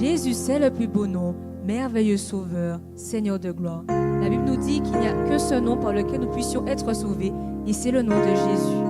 Jésus, c'est le plus beau nom, merveilleux sauveur, Seigneur de gloire. La Bible nous dit qu'il n'y a qu'un seul nom par lequel nous puissions être sauvés, et c'est le nom de Jésus.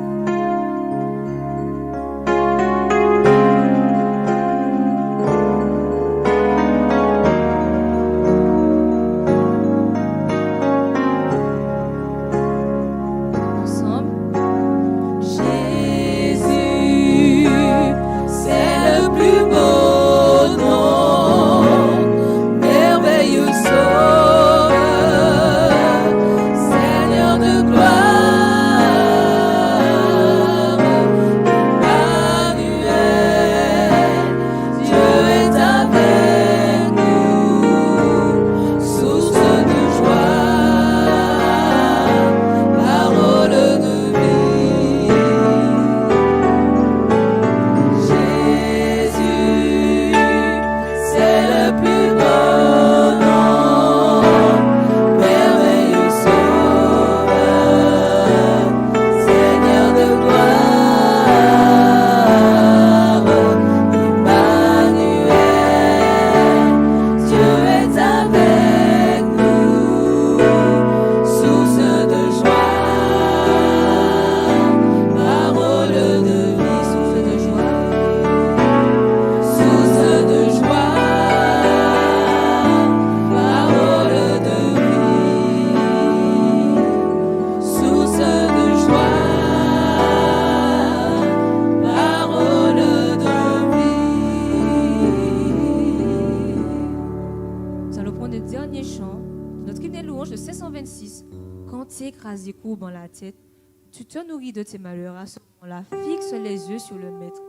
Tu te nourris de tes malheurs, à ce moment-là, fixe les yeux sur le Maître,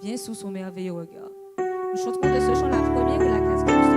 viens sous son merveilleux regard. Nous chanterons de ce chant la première et la quatrième.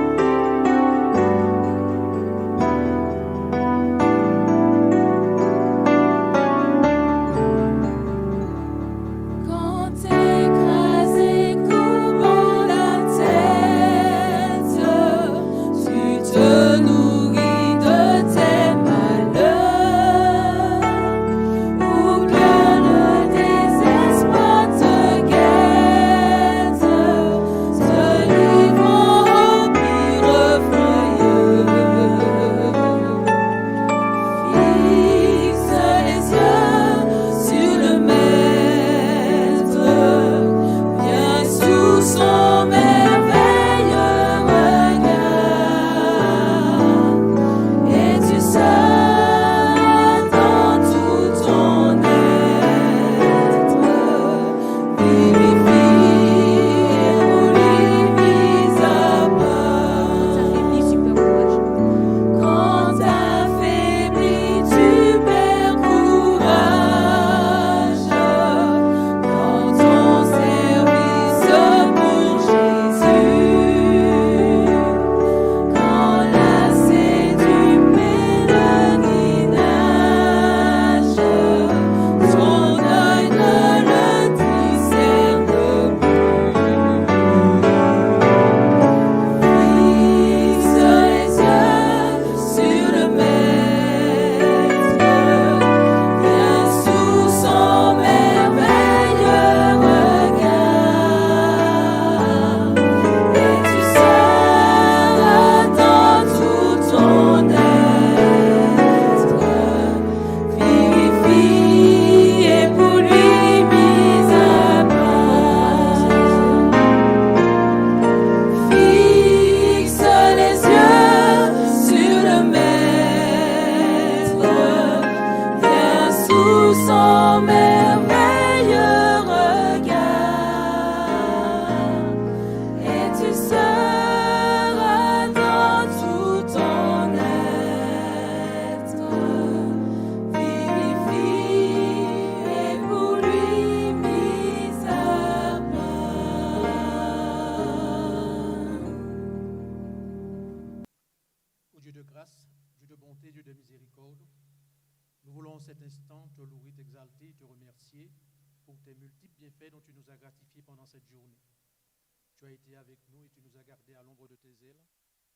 Tu as été avec nous et tu nous as gardés à l'ombre de tes ailes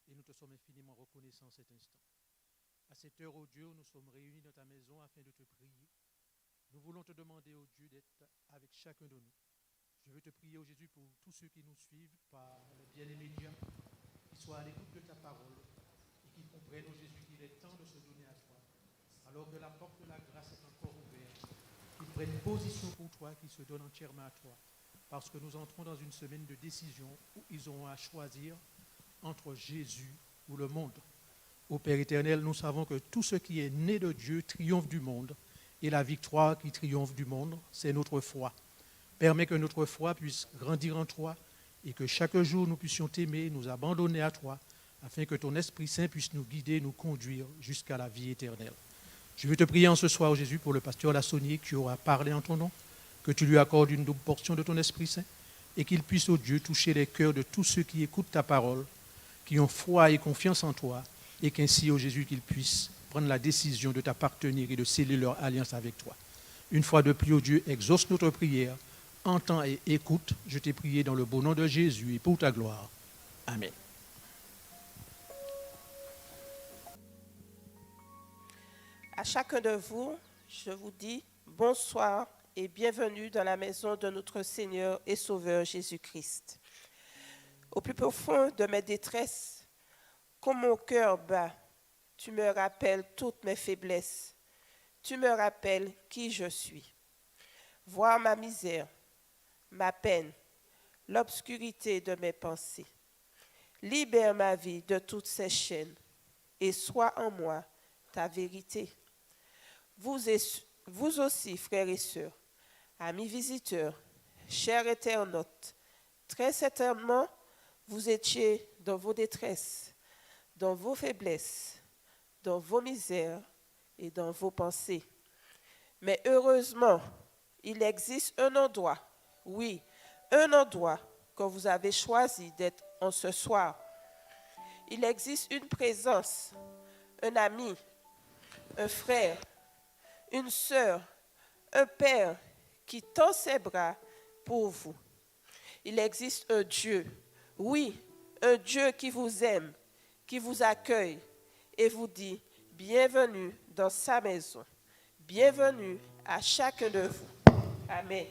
et nous te sommes infiniment reconnaissants cet instant. À cette heure, ô Dieu, nous sommes réunis dans ta maison afin de te prier. Nous voulons te demander, ô Dieu, d'être avec chacun de nous. Je veux te prier, ô Jésus, pour tous ceux qui nous suivent par le bien-aimé Dieu, qui soient à l'écoute de ta parole et qui comprennent, ô Jésus, qu'il est temps de se donner à toi. Alors que la porte de la grâce est encore ouverte, qu'ils prennent position pour toi, qu'ils se donnent entièrement à toi. Parce que nous entrons dans une semaine de décision où ils auront à choisir entre Jésus ou le monde. Ô Père éternel, nous savons que tout ce qui est né de Dieu triomphe du monde. Et la victoire qui triomphe du monde, c'est notre foi. Permets que notre foi puisse grandir en toi et que chaque jour nous puissions t'aimer, nous abandonner à toi, afin que ton Esprit Saint puisse nous guider, nous conduire jusqu'à la vie éternelle. Je veux te prier en ce soir, Jésus, pour le pasteur Lassonnier qui aura parlé en ton nom, que tu lui accordes une double portion de ton Esprit Saint et qu'il puisse, ô Dieu, toucher les cœurs de tous ceux qui écoutent ta parole, qui ont foi et confiance en toi, et qu'ainsi, ô Jésus, qu'ils puissent prendre la décision de t'appartenir et de sceller leur alliance avec toi. Une fois de plus, ô Dieu, exauce notre prière, entends et écoute. Je t'ai prié dans le beau nom de Jésus et pour ta gloire. Amen. À chacun de vous, je vous dis bonsoir et bienvenue dans la maison de notre Seigneur et Sauveur Jésus-Christ. Au plus profond de mes détresses, comme mon cœur bat, tu me rappelles toutes mes faiblesses. Tu me rappelles qui je suis. Voir ma misère, ma peine, l'obscurité de mes pensées. Libère ma vie de toutes ces chaînes et sois en moi ta vérité. Vous aussi, frères et sœurs, amis visiteurs, chers internautes, très certainement, vous étiez dans vos détresses, dans vos faiblesses, dans vos misères et dans vos pensées. Mais heureusement, il existe un endroit, oui, un endroit que vous avez choisi d'être en ce soir. Il existe une présence, un ami, un frère, une sœur, un père qui tend ses bras pour vous. Il existe un Dieu, oui, un Dieu qui vous aime, qui vous accueille et vous dit bienvenue dans sa maison. Bienvenue à chacun de vous. Amen.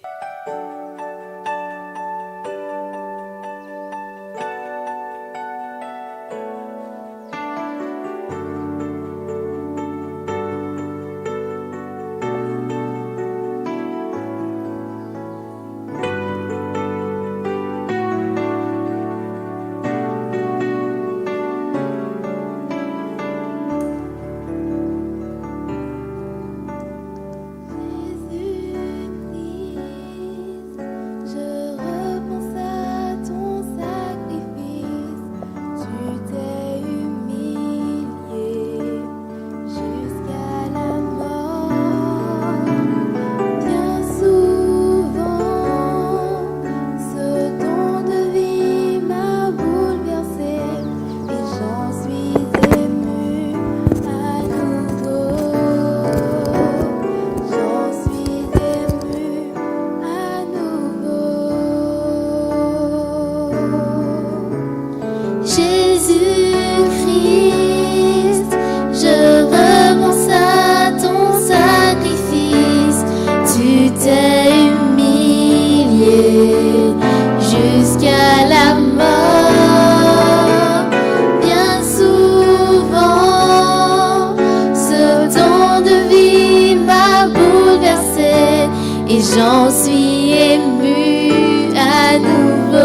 J'en suis émue à nouveau.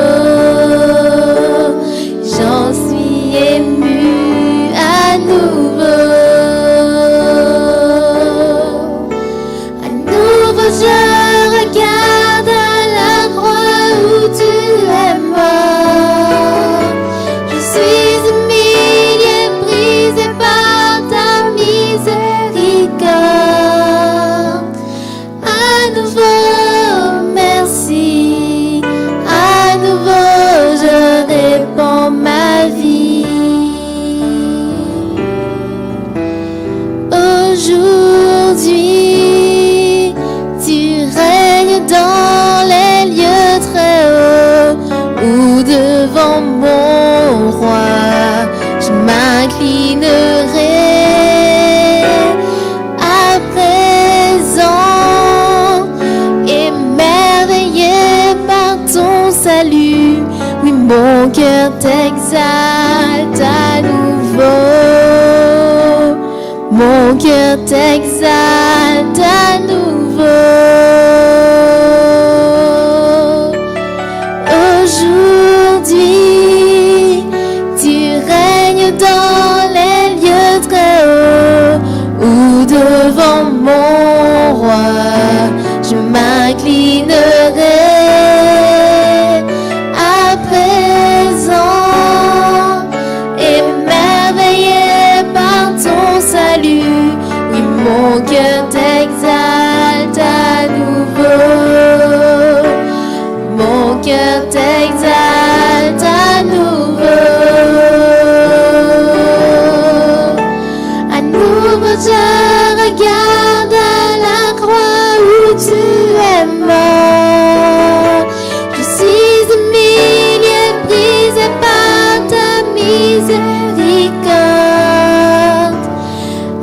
J'en suis émue à nouveau. À nouveau je regarde à la croix où tu es mort. Je suis humiliée, brisée par ta miséricorde. À nouveau, merci. À nouveau, je répands ma vie. Aujourd'hui, tu règnes dans les lieux très hauts, où devant mon roi, je m'inclinerai. À présent, émerveillé par t'exalte à nouveau. Mon cœur t'exalte à nouveau. Aujourd'hui, tu règnes dans les lieux très hauts, où devant mon roi, je m'inclinerai. À présent, émerveillé par ton salut, oui, mon cœur t'exalte à nouveau. Mon cœur t'exalte à nouveau. À nouveau je regarde à la croix où tu es mort. Je suis humilié, brisé par ta miséricorde.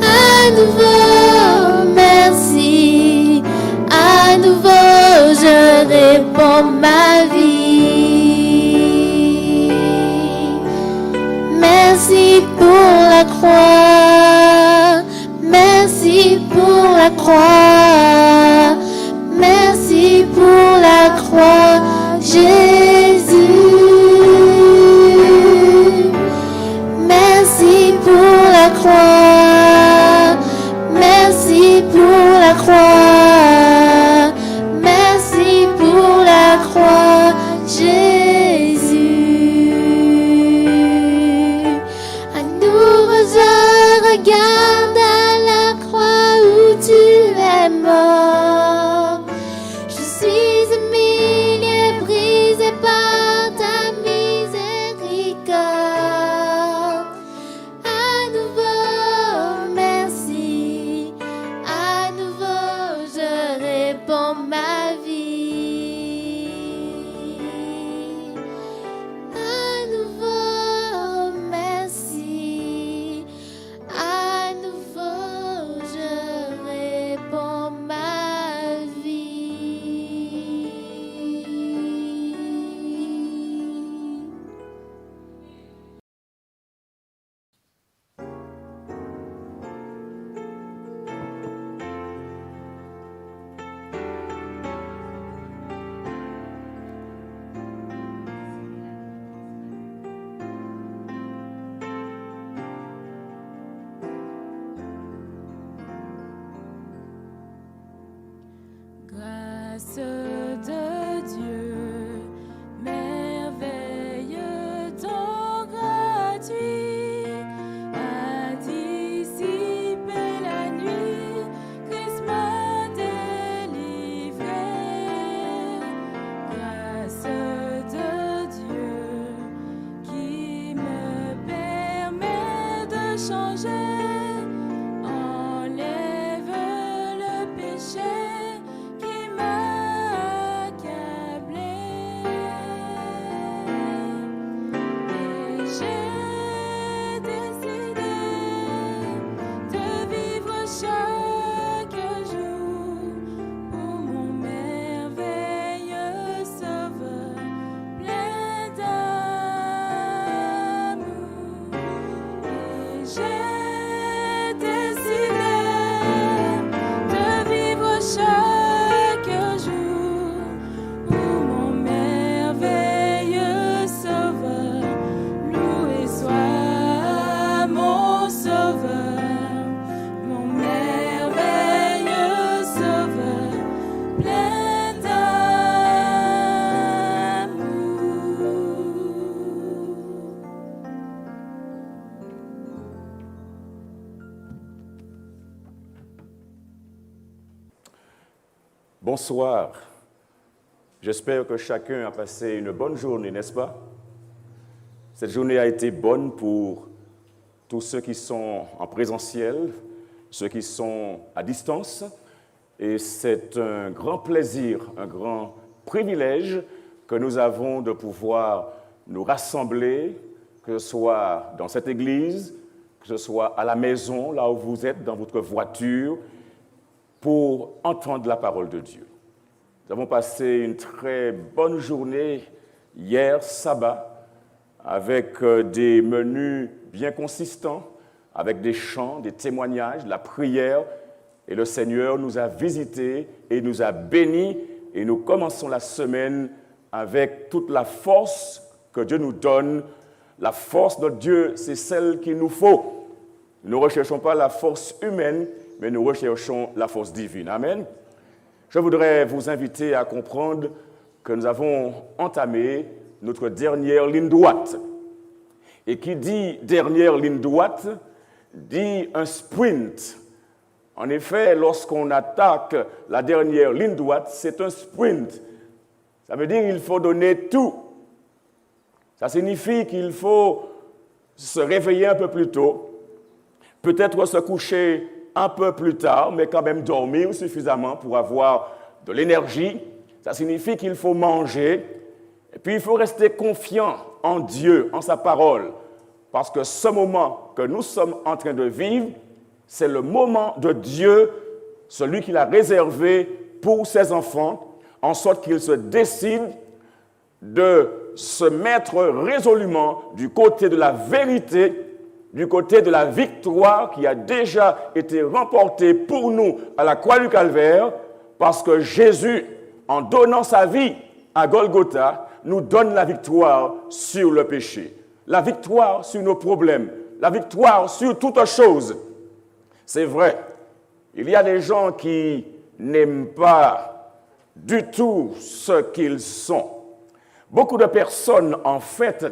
À nouveau, merci. À nouveau, je réponds ma vie. Merci pour la croix. Merci pour la croix. Merci pour la croix, Jésus. Merci pour la croix. Merci pour la croix. Merci pour la croix, Jésus. À nouveau je regarde à la croix où tu es mort. Je suis humilié, brisé par ta miséricorde. À nouveau, merci. À nouveau, je réponds ma vie. À nouveau, merci. À nouveau, je réponds ma vie. Grâce de Dieu, merveilleux don gratuit, a dissipé la nuit, Christ m'a délivré. Grâce de Dieu qui me permet de changer, enlève le péché qui m'a accablé. Et j'ai décidé de vivre chaque jour pour mon merveilleux Sauveur, plein d'amour. Et j'ai décidé de vivre chaque jour pour mon merveilleux Sauveur. Loué soit mon Sauveur, mon merveilleux Sauveur, plein d'amour. Bonsoir. J'espère que chacun a passé une bonne journée, n'est-ce pas? Cette journée a été bonne pour tous ceux qui sont en présentiel, ceux qui sont à distance. Et c'est un grand plaisir, un grand privilège que nous avons de pouvoir nous rassembler, que ce soit dans cette église, que ce soit à la maison, là où vous êtes, dans votre voiture, pour entendre la parole de Dieu. Nous avons passé une très bonne journée hier, sabbat, avec des menus bien consistants, avec des chants, des témoignages, la prière. Et le Seigneur nous a visités et nous a bénis. Et nous commençons la semaine avec toute la force que Dieu nous donne. La force de Dieu, c'est celle qu'il nous faut. Nous ne recherchons pas la force humaine, mais nous recherchons la force divine. Amen. Je voudrais vous inviter à comprendre que nous avons entamé notre dernière ligne droite. Et qui dit dernière ligne droite, dit un sprint. En effet, lorsqu'on attaque la dernière ligne droite, c'est un sprint. Ça veut dire qu'il faut donner tout. Ça signifie qu'il faut se réveiller un peu plus tôt, peut-être se coucher un peu plus tard, mais quand même dormir suffisamment pour avoir de l'énergie. Ça signifie qu'il faut manger. Et puis, il faut rester confiant en Dieu, en sa parole. Parce que ce moment que nous sommes en train de vivre, c'est le moment de Dieu, celui qu'il a réservé pour ses enfants, en sorte qu'ils se décident de se mettre résolument du côté de la vérité, du côté de la victoire qui a déjà été remportée pour nous à la croix du Calvaire, parce que Jésus, en donnant sa vie à Golgotha, nous donne la victoire sur le péché, la victoire sur nos problèmes, la victoire sur toute chose. C'est vrai, il y a des gens qui n'aiment pas du tout ce qu'ils sont. Beaucoup de personnes, en fait,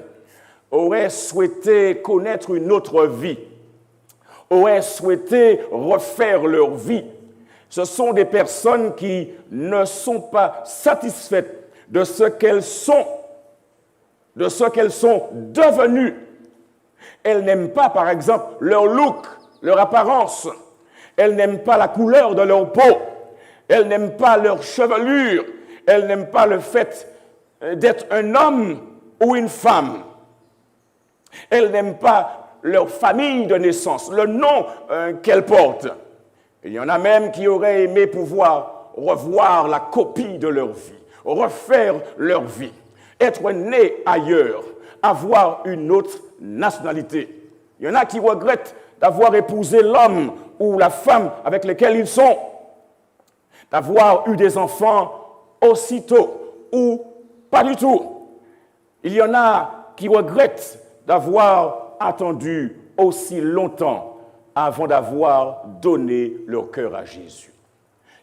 auraient souhaité connaître une autre vie, auraient souhaité refaire leur vie. Ce sont des personnes qui ne sont pas satisfaites de ce qu'elles sont, de ce qu'elles sont devenues. Elles n'aiment pas, par exemple, leur look, leur apparence. Elles n'aiment pas la couleur de leur peau. Elles n'aiment pas leur chevelure. Elles n'aiment pas le fait d'être un homme ou une femme. Elles n'aiment pas leur famille de naissance, le nom qu'elles portent. Il y en a même qui auraient aimé pouvoir revoir la copie de leur vie, refaire leur vie, être né ailleurs, avoir une autre nationalité. Il y en a qui regrettent d'avoir épousé l'homme ou la femme avec lesquels ils sont, d'avoir eu des enfants aussitôt ou pas du tout. Il y en a qui regrettent d'avoir attendu aussi longtemps avant d'avoir donné leur cœur à Jésus.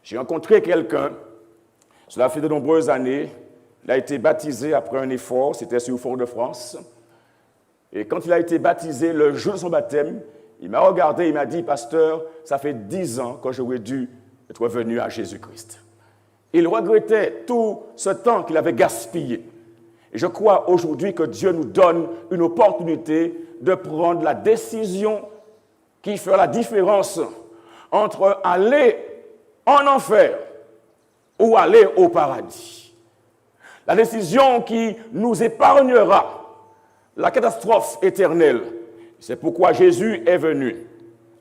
J'ai rencontré quelqu'un, cela fait de nombreuses années, il a été baptisé après un effort, c'était sur Fort-de-France. Et quand il a été baptisé, le jour de son baptême, il m'a regardé, il m'a dit, « Pasteur, ça fait 10 ans que j'aurais dû être venu à Jésus-Christ. » Il regrettait tout ce temps qu'il avait gaspillé. Et je crois aujourd'hui que Dieu nous donne une opportunité de prendre la décision qui fait la différence entre aller en enfer ou aller au paradis. La décision qui nous épargnera la catastrophe éternelle. C'est pourquoi Jésus est venu,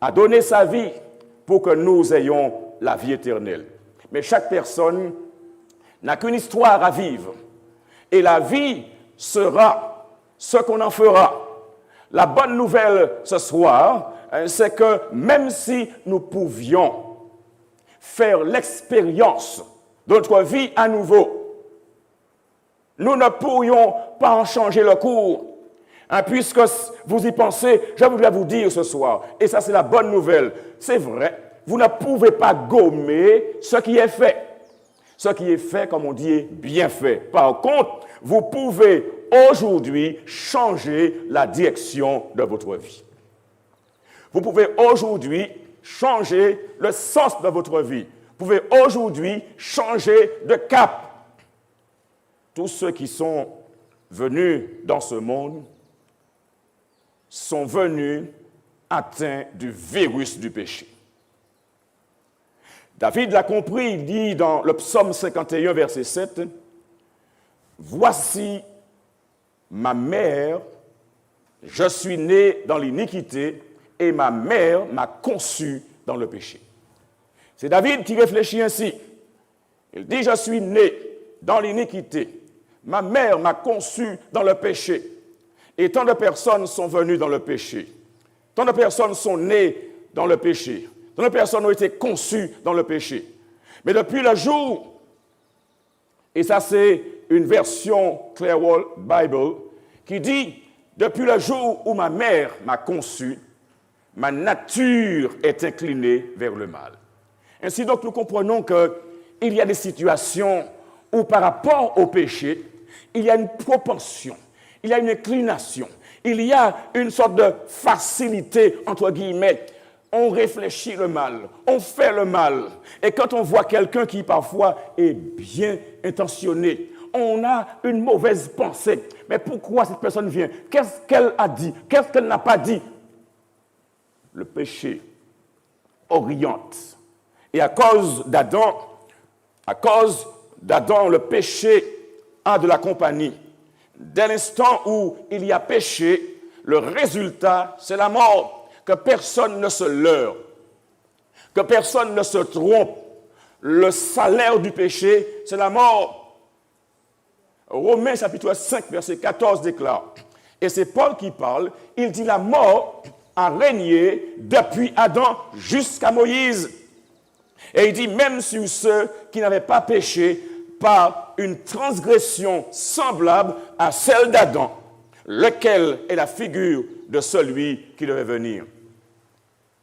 a donné sa vie pour que nous ayons la vie éternelle. Mais chaque personne n'a qu'une histoire à vivre. Et la vie sera ce qu'on en fera. La bonne nouvelle ce soir, c'est que même si nous pouvions faire l'expérience de notre vie à nouveau, nous ne pourrions pas en changer le cours. Puisque vous y pensez, je voudrais vous dire ce soir, et ça c'est la bonne nouvelle, c'est vrai, vous ne pouvez pas gommer ce qui est fait. Ce qui est fait, comme on dit, est bien fait. Par contre, vous pouvez aujourd'hui changer la direction de votre vie. Vous pouvez aujourd'hui changer le sens de votre vie. Vous pouvez aujourd'hui changer de cap. Tous ceux qui sont venus dans ce monde sont venus atteints du virus du péché. David l'a compris, il dit dans le psaume 51, verset 7, « Voici ma mère, je suis né dans l'iniquité, et ma mère m'a conçu dans le péché. » C'est David qui réfléchit ainsi. Il dit, « Je suis né dans l'iniquité, ma mère m'a conçu dans le péché. » Et tant de personnes sont venues dans le péché. Tant de personnes sont nées dans le péché. Tant de personnes ont été conçues dans le péché. Mais depuis le jour, et ça c'est une version Clearwell Bible, qui dit, depuis le jour où ma mère m'a conçu, ma nature est inclinée vers le mal. Ainsi donc, nous comprenons qu'il y a des situations où par rapport au péché, il y a une propension, il y a une inclination, il y a une sorte de facilité, entre guillemets. On réfléchit le mal, on fait le mal. Et quand on voit quelqu'un qui parfois est bien intentionné, on a une mauvaise pensée. Mais pourquoi cette personne vient? Qu'est-ce qu'elle a dit? Qu'est-ce qu'elle n'a pas dit? Le péché oriente. Et à cause d'Adam, le péché a de la compagnie. Dès l'instant où il y a péché, le résultat, c'est la mort. Que personne ne se leurre, que personne ne se trompe. Le salaire du péché, c'est la mort. Romains chapitre 5, verset 14 déclare, et c'est Paul qui parle, il dit la mort a régné depuis Adam jusqu'à Moïse. Et il dit même sur ceux qui n'avaient pas péché par une transgression semblable à celle d'Adam, lequel est la figure de celui qui devait venir.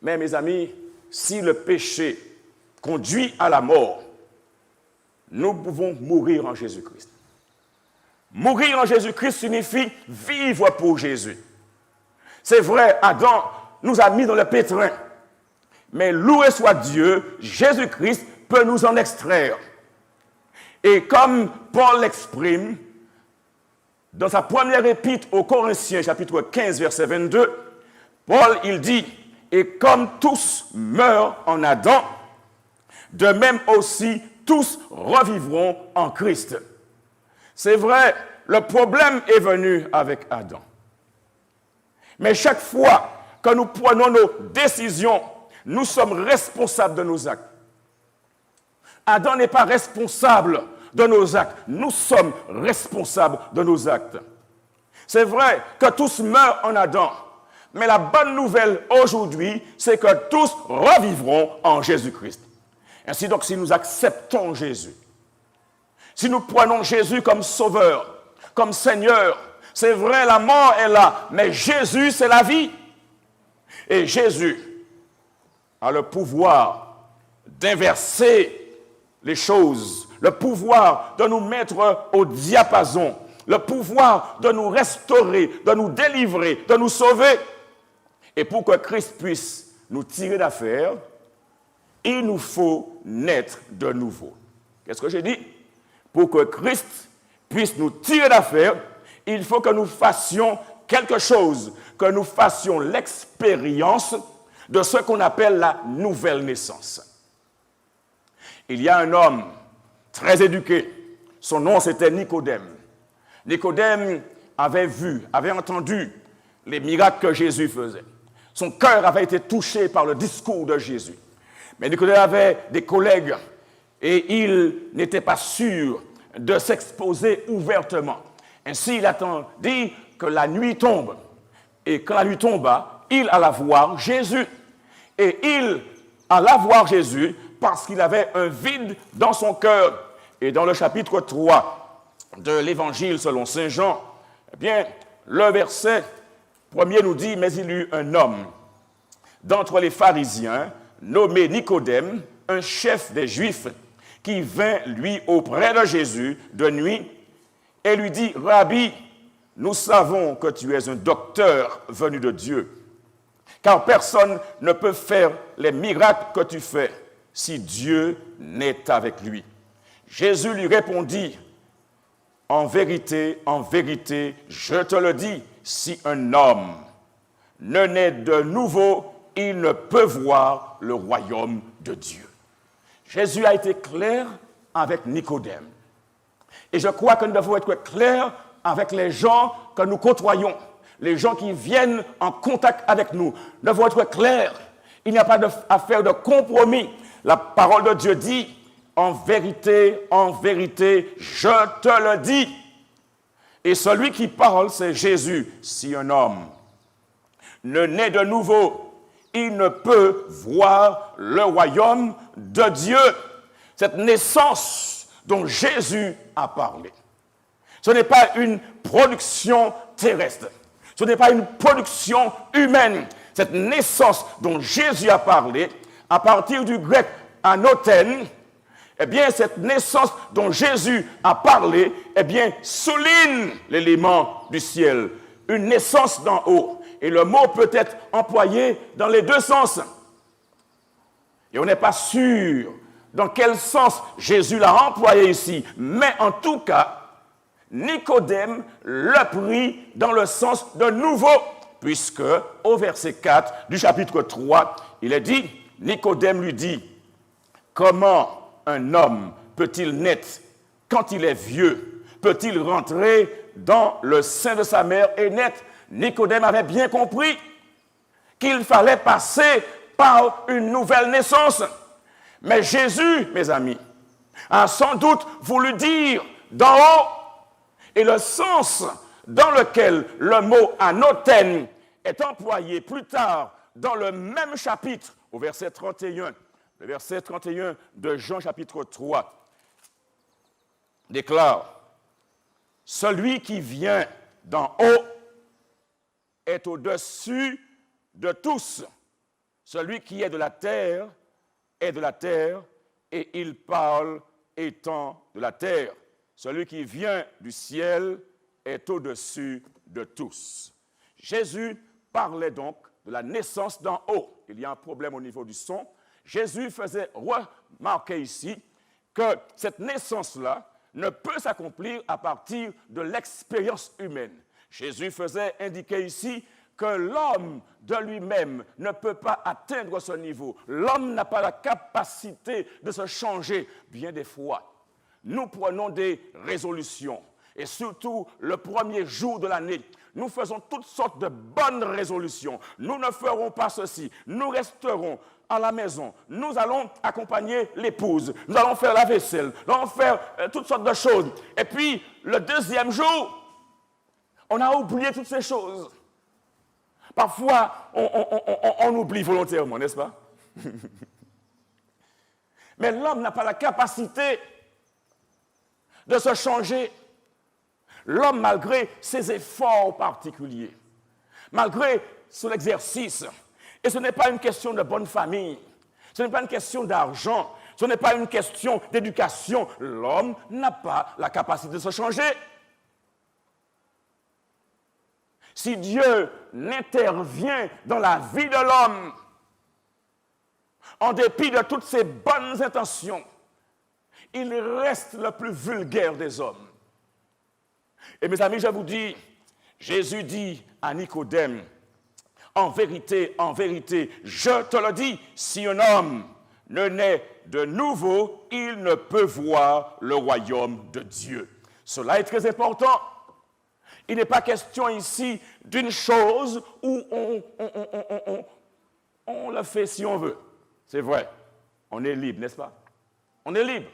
Mais mes amis, si le péché conduit à la mort, nous pouvons mourir en Jésus-Christ. Mourir en Jésus-Christ signifie vivre pour Jésus. C'est vrai, Adam nous a mis dans le pétrin. Mais loué soit Dieu, Jésus-Christ peut nous en extraire. Et comme Paul l'exprime dans sa première épître aux Corinthiens, chapitre 15, verset 22, Paul, il dit, « Et comme tous meurent en Adam, de même aussi tous revivront en Christ. » C'est vrai, le problème est venu avec Adam. Mais chaque fois que nous prenons nos décisions, nous sommes responsables de nos actes. Adam n'est pas responsable de nos actes. Nous sommes responsables de nos actes. C'est vrai que tous meurent en Adam. Mais la bonne nouvelle aujourd'hui, c'est que tous revivront en Jésus-Christ. Ainsi donc, si nous acceptons Jésus, si nous prenons Jésus comme sauveur, comme Seigneur, c'est vrai, la mort est là, mais Jésus, c'est la vie. Et Jésus a le pouvoir d'inverser les choses, le pouvoir de nous mettre au diapason, le pouvoir de nous restaurer, de nous délivrer, de nous sauver. Et pour que Christ puisse nous tirer d'affaire, il nous faut naître de nouveau. Qu'est-ce que j'ai dit? Pour que Christ puisse nous tirer d'affaire, il faut que nous fassions quelque chose, que nous fassions l'expérience de ce qu'on appelle la nouvelle naissance. Il y a un homme très éduqué, son nom c'était Nicodème. Nicodème avait vu, avait entendu les miracles que Jésus faisait. Son cœur avait été touché par le discours de Jésus. Mais Nicodème avait des collègues et il n'était pas sûr de s'exposer ouvertement. Ainsi, il attendit que la nuit tombe. Et quand la nuit tomba, il alla voir Jésus. Et il alla voir Jésus parce qu'il avait un vide dans son cœur. Et dans le chapitre 3 de l'Évangile selon Saint Jean, eh bien, le verset premier nous dit, « Mais il y eut un homme d'entre les pharisiens, nommé Nicodème, un chef des Juifs, qui vint, lui, auprès de Jésus de nuit, et lui dit, « Rabbi, nous savons que tu es un docteur venu de Dieu, car personne ne peut faire les miracles que tu fais si Dieu n'est avec lui. » Jésus lui répondit, « en vérité, je te le dis, si un homme ne naît de nouveau, il ne peut voir le royaume de Dieu. » Jésus a été clair avec Nicodème. Et je crois que nous devons être clairs avec les gens que nous côtoyons, les gens qui viennent en contact avec nous. Nous devons être clairs. Il n'y a pas d'affaire de compromis. La parole de Dieu dit, en vérité, je te le dis. Et celui qui parle, c'est Jésus. Si un homme ne naît de nouveau, il ne peut voir le royaume de Dieu. Cette naissance dont Jésus a parlé, ce n'est pas une production terrestre, ce n'est pas une production humaine. Cette naissance dont Jésus a parlé, à partir du grec anoten, eh bien, cette naissance dont Jésus a parlé, eh bien, souligne l'élément du ciel, une naissance d'en haut. Et le mot peut être employé dans les deux sens. Et on n'est pas sûr dans quel sens Jésus l'a employé ici. Mais en tout cas, Nicodème l'a pris dans le sens de nouveau. Puisque au verset 4 du chapitre 3, il est dit, Nicodème lui dit, comment un homme peut-il naître quand il est vieux? Peut-il rentrer dans le sein de sa mère et naître? Nicodème avait bien compris qu'il fallait passer par une nouvelle naissance. Mais Jésus, mes amis, a sans doute voulu dire d'en haut, et le sens dans lequel le mot anoten est employé plus tard dans le même chapitre, au verset 31, le verset 31 de Jean chapitre 3, déclare, « Celui qui vient d'en haut est au-dessus de tous. Celui qui est de la terre est de la terre, et il parle étant de la terre. Celui qui vient du ciel est au-dessus de tous. » Jésus parlait donc de la naissance d'en haut. Il y a un problème au niveau du son. Jésus faisait remarquer ici que cette naissance-là ne peut s'accomplir à partir de l'expérience humaine. Jésus faisait indiquer ici que l'homme de lui-même ne peut pas atteindre ce niveau. L'homme n'a pas la capacité de se changer. Bien des fois, nous prenons des résolutions. Et surtout, le premier jour de l'année, nous faisons toutes sortes de bonnes résolutions. Nous ne ferons pas ceci. Nous resterons à la maison. Nous allons accompagner l'épouse. Nous allons faire la vaisselle. Nous allons faire toutes sortes de choses. Et puis, le deuxième jour, on a oublié toutes ces choses. Parfois, on oublie volontairement, n'est-ce pas? Mais l'homme n'a pas la capacité de se changer. L'homme, malgré ses efforts particuliers, malgré son exercice, et ce n'est pas une question de bonne famille, ce n'est pas une question d'argent, ce n'est pas une question d'éducation, l'homme n'a pas la capacité de se changer. Si Dieu n'intervient dans la vie de l'homme, en dépit de toutes ses bonnes intentions, il reste le plus vulgaire des hommes. Et mes amis, je vous dis, Jésus dit à Nicodème, en vérité, je te le dis, si un homme ne naît de nouveau, il ne peut voir le royaume de Dieu. Cela est très important. Il n'est pas question ici d'une chose où on le fait si on veut. C'est vrai, on est libre, n'est-ce pas? On est libre.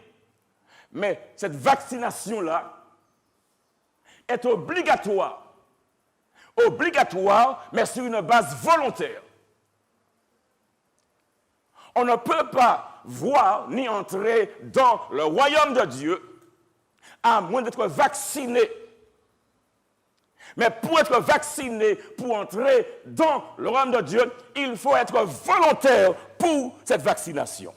Mais cette vaccination-là est obligatoire. Obligatoire, mais sur une base volontaire. On ne peut pas voir ni entrer dans le royaume de Dieu à moins d'être vacciné. Mais pour être vacciné, pour entrer dans le royaume de Dieu, il faut être volontaire pour cette vaccination.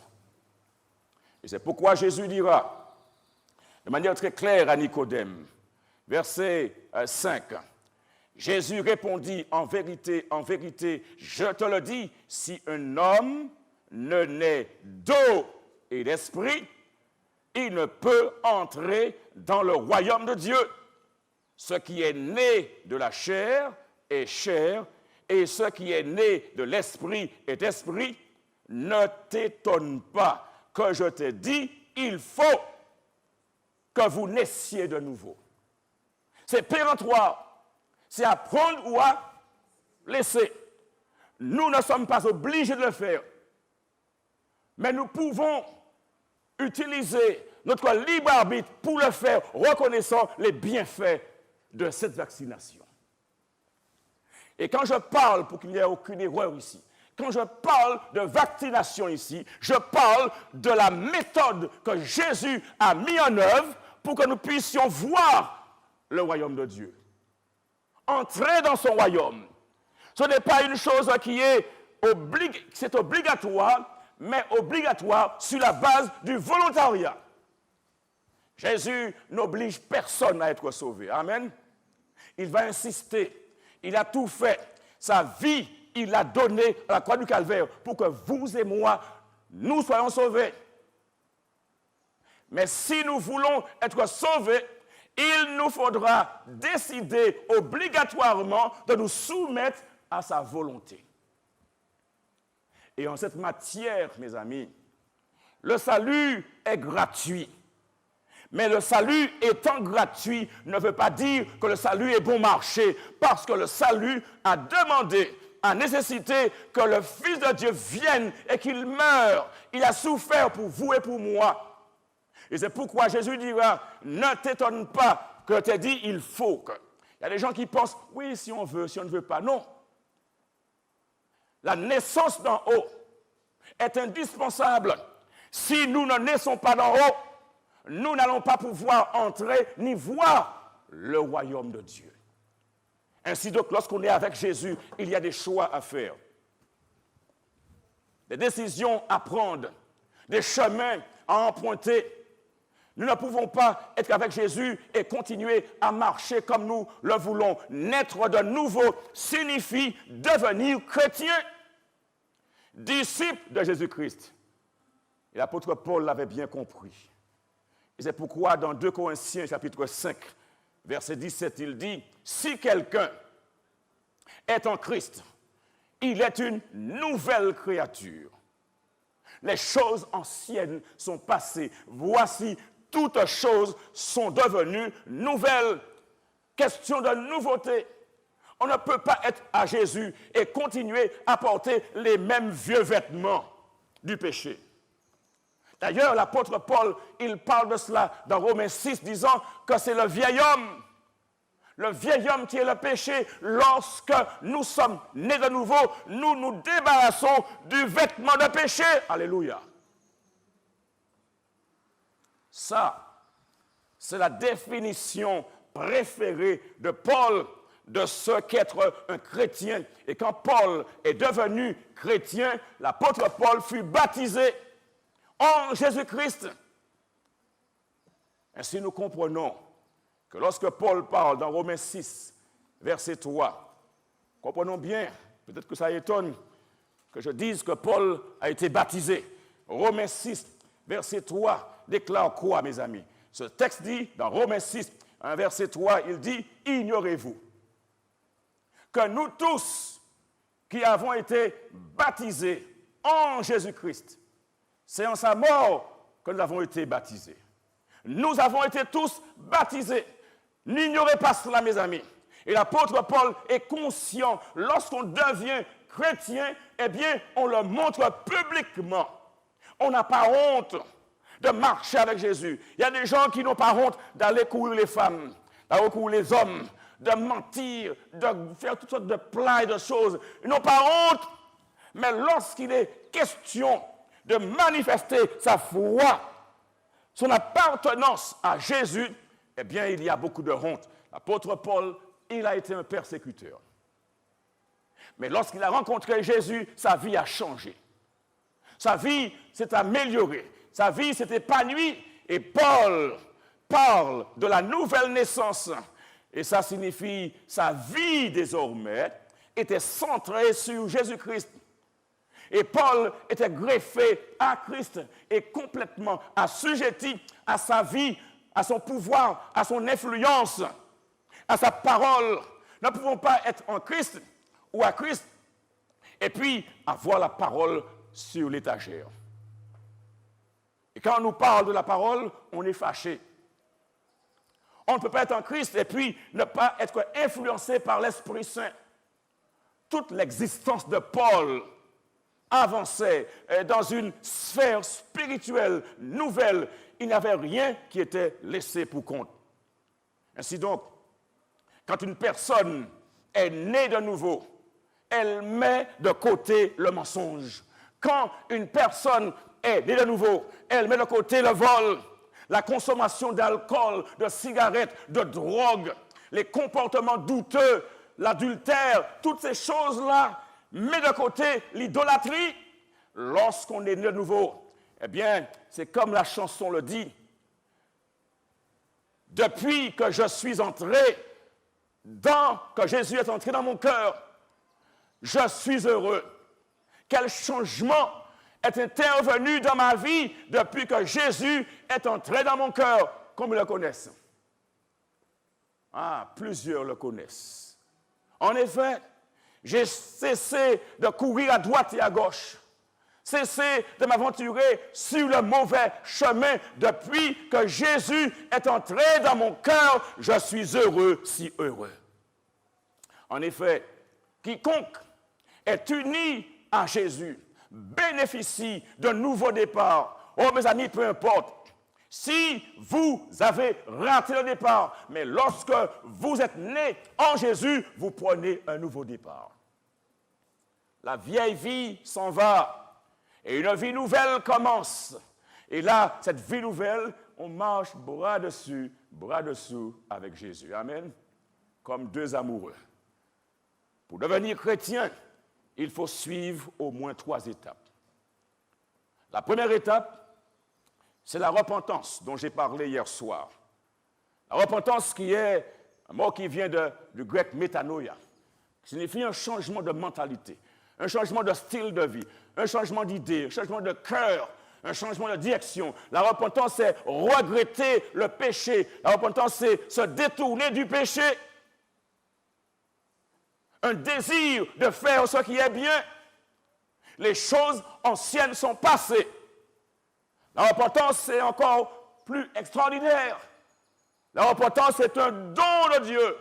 Et c'est pourquoi Jésus dira, de manière très claire à Nicodème, verset 5, Jésus répondit, en vérité, je te le dis, si un homme ne naît d'eau et d'esprit, il ne peut entrer dans le royaume de Dieu. Ce qui est né de la chair est chair, et ce qui est né de l'esprit est esprit. Ne t'étonne pas que je te dis, il faut que vous naissiez de nouveau. C'est péremptoire, c'est à prendre ou à laisser. Nous ne sommes pas obligés de le faire, mais nous pouvons utiliser notre libre arbitre pour le faire, reconnaissant les bienfaits de cette vaccination. Et quand je parle, pour qu'il n'y ait aucune erreur ici, quand je parle de vaccination ici, je parle de la méthode que Jésus a mis en œuvre pour que nous puissions voir le royaume de Dieu. Entrer dans son royaume. Ce n'est pas une chose qui est obligatoire, mais obligatoire sur la base du volontariat. Jésus n'oblige personne à être sauvé. Amen. Il va insister. Il a tout fait. Sa vie, il l'a donnée à la croix du Calvaire pour que vous et moi, nous soyons sauvés. Mais si nous voulons être sauvés, il nous faudra décider obligatoirement de nous soumettre à sa volonté. Et en cette matière, mes amis, le salut est gratuit. Mais le salut étant gratuit ne veut pas dire que le salut est bon marché, parce que le salut a demandé, a nécessité que le Fils de Dieu vienne et qu'il meure. Il a souffert pour vous et pour moi. Et c'est pourquoi Jésus dira, ne t'étonne pas que t'ai dit, il faut que. Il y a des gens qui pensent, oui, si on veut, si on ne veut pas. Non. La naissance d'en haut est indispensable. Si nous ne naissons pas d'en haut, nous n'allons pas pouvoir entrer ni voir le royaume de Dieu. Ainsi donc, lorsqu'on est avec Jésus, il y a des choix à faire, des décisions à prendre, des chemins à emprunter. Nous ne pouvons pas être avec Jésus et continuer à marcher comme nous le voulons. Naître de nouveau signifie devenir chrétien, disciple de Jésus-Christ. Et l'apôtre Paul l'avait bien compris. Et c'est pourquoi dans 2 Corinthiens chapitre 5, verset 17, il dit, si quelqu'un est en Christ, il est une nouvelle créature. Les choses anciennes sont passées. Voici, toutes choses sont devenues nouvelles. Question de nouveauté. On ne peut pas être à Jésus et continuer à porter les mêmes vieux vêtements du péché. D'ailleurs, l'apôtre Paul, il parle de cela dans Romains 6, disant que c'est le vieil homme qui est le péché. Lorsque nous sommes nés de nouveau, nous nous débarrassons du vêtement de péché. Alléluia. Ça, c'est la définition préférée de Paul de ce qu'être un chrétien. Et quand Paul est devenu chrétien, l'apôtre Paul fut baptisé en Jésus-Christ. Ainsi, nous comprenons que lorsque Paul parle dans Romains 6, verset 3, comprenons bien, peut-être que ça étonne que je dise que Paul a été baptisé. Romains 6, verset 3, déclare quoi, mes amis? Ce texte dit, dans Romains 6, verset 3, il dit, « Ignorez-vous que nous tous qui avons été baptisés en Jésus-Christ, c'est en sa mort que nous avons été baptisés. Nous avons été tous baptisés. N'ignorez pas cela, mes amis. Et l'apôtre Paul est conscient, lorsqu'on devient chrétien, eh bien, on le montre publiquement. On n'a pas honte de marcher avec Jésus. Il y a des gens qui n'ont pas honte d'aller courir les femmes, d'aller courir les hommes, de mentir, de faire toutes sortes de plans et de choses. Ils n'ont pas honte. Mais lorsqu'il est question de manifester sa foi, son appartenance à Jésus, eh bien, il y a beaucoup de honte. L'apôtre Paul, il a été un persécuteur. Mais lorsqu'il a rencontré Jésus, sa vie a changé. Sa vie s'est améliorée. Sa vie s'est épanouie. Et Paul parle de la nouvelle naissance. Et ça signifie sa vie désormais était centrée sur Jésus-Christ. Et Paul était greffé à Christ et complètement assujetti à sa vie, à son pouvoir, à son influence, à sa parole. Nous ne pouvons pas être en Christ ou à Christ et puis avoir la parole sur l'étagère. Et quand on nous parle de la parole, on est fâché. On ne peut pas être en Christ et puis ne pas être influencé par l'Esprit Saint. Toute l'existence de Paul avançait dans une sphère spirituelle nouvelle. Il n'y avait rien qui était laissé pour compte. Ainsi donc, Quand une personne est née de nouveau, elle met de côté le mensonge. Quand une personne est née de nouveau, elle met de côté le vol, la consommation d'alcool, de cigarettes, de drogue, les comportements douteux, l'adultère, toutes ces choses-là, met de côté l'idolâtrie. Lorsqu'on est né de nouveau, eh bien, c'est comme la chanson le dit. Depuis que je suis entré, que Jésus est entré dans mon cœur, je suis heureux. Quel changement est intervenu dans ma vie depuis que Jésus est entré dans mon cœur, comme ils le connaissent. Ah, plusieurs le connaissent. En effet, j'ai cessé de courir à droite et à gauche, cessé de m'aventurer sur le mauvais chemin. Depuis que Jésus est entré dans mon cœur, je suis heureux, si heureux. En effet, quiconque est uni à Jésus bénéficie d'un nouveau départ. Oh, mes amis, peu importe. Si vous avez raté le départ, mais lorsque vous êtes né en Jésus, vous prenez un nouveau départ. La vieille vie s'en va et une vie nouvelle commence. Et là, cette vie nouvelle, on marche bras dessus, bras dessous avec Jésus. Amen. Comme deux amoureux. Pour devenir chrétien, il faut suivre au moins 3 étapes. La première étape, c'est la repentance dont j'ai parlé hier soir. La repentance qui est un mot qui vient du grec métanoïa, qui signifie un changement de mentalité, un changement de style de vie, un changement d'idée, un changement de cœur, un changement de direction. La repentance, c'est regretter le péché. La repentance, c'est se détourner du péché. Un désir de faire ce qui est bien. Les choses anciennes sont passées. La repentance, c'est encore plus extraordinaire. La repentance, c'est un don de Dieu.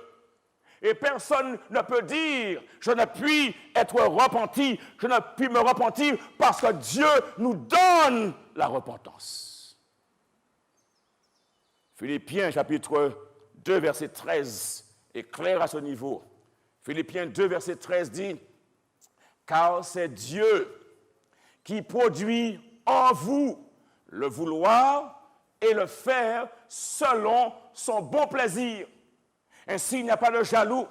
Et personne ne peut dire, je ne puis être repenti, je ne puis me repentir parce que Dieu nous donne la repentance. Philippiens chapitre 2, verset 13 est clair à ce niveau. Philippiens 2, verset 13 dit, « Car c'est Dieu qui produit en vous le vouloir et le faire selon son bon plaisir. » Ainsi, il n'y a pas de jaloux,